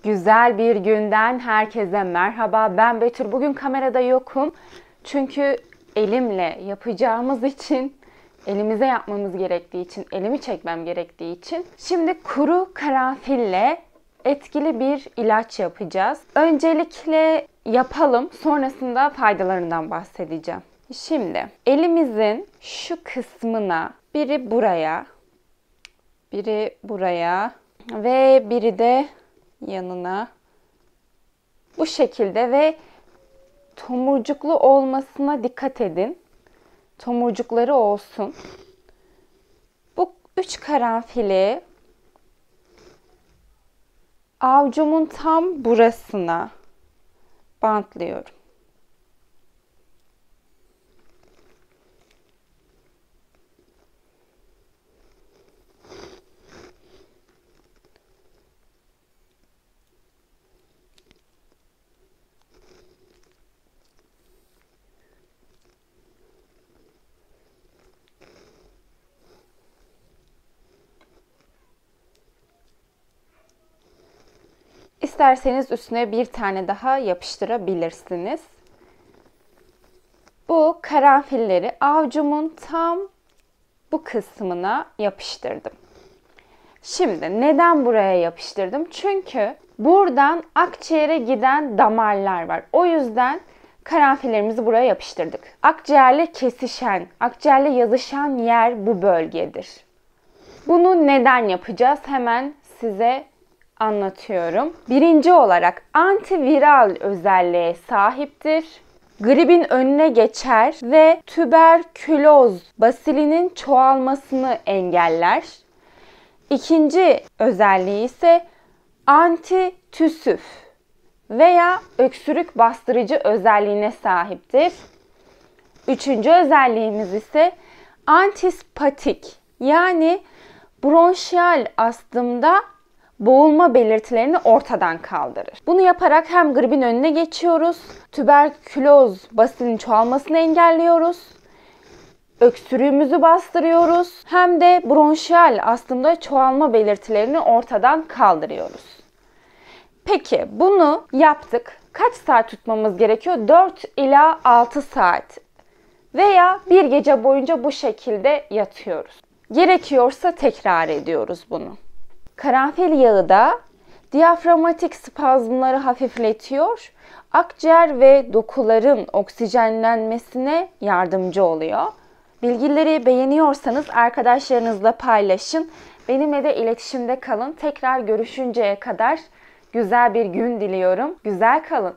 Güzel bir günden herkese merhaba. Ben Betül. Bugün kamerada yokum. Çünkü elimle yapacağımız için, elimize yapmamız gerektiği için, elimi çekmem gerektiği için. Şimdi kuru karanfille etkili bir ilaç yapacağız. Öncelikle yapalım, sonrasında faydalarından bahsedeceğim. Şimdi elimizin şu kısmına, biri buraya ve biri de yanına bu şekilde ve tomurcuklu olmasına dikkat edin. Tomurcukları olsun. Bu 3 karanfili avucumun tam burasına bantlıyorum. İsterseniz üstüne bir tane daha yapıştırabilirsiniz. Bu karanfilleri avucumun tam bu kısmına yapıştırdım. Şimdi neden buraya yapıştırdım? Çünkü buradan akciğere giden damarlar var. O yüzden karanfillerimizi buraya yapıştırdık. Akciğerle kesişen, akciğerle yazışan yer bu bölgedir. Bunu neden yapacağız? Hemen size anlatıyorum. Birinci olarak antiviral özelliğe sahiptir. Gripin önüne geçer ve tüberküloz basilinin çoğalmasını engeller. İkinci özelliği ise antitüsüf veya öksürük bastırıcı özelliğine sahiptir. Üçüncü özelliğimiz ise antispatik, yani bronşiyal astımda boğulma belirtilerini ortadan kaldırır. Bunu yaparak hem gripin önüne geçiyoruz, tüberküloz basilinin çoğalmasını engelliyoruz, öksürüğümüzü bastırıyoruz, hem de bronşiyal astımda çoğalma belirtilerini ortadan kaldırıyoruz. Peki bunu yaptık. Kaç saat tutmamız gerekiyor? 4 ila 6 saat veya bir gece boyunca bu şekilde yatıyoruz. Gerekiyorsa tekrar ediyoruz bunu. Karanfil yağı da diyafragmatik spazmları hafifletiyor, akciğer ve dokuların oksijenlenmesine yardımcı oluyor. Bilgileri beğeniyorsanız arkadaşlarınızla paylaşın. Benimle de iletişimde kalın. Tekrar görüşünceye kadar güzel bir gün diliyorum. Güzel kalın.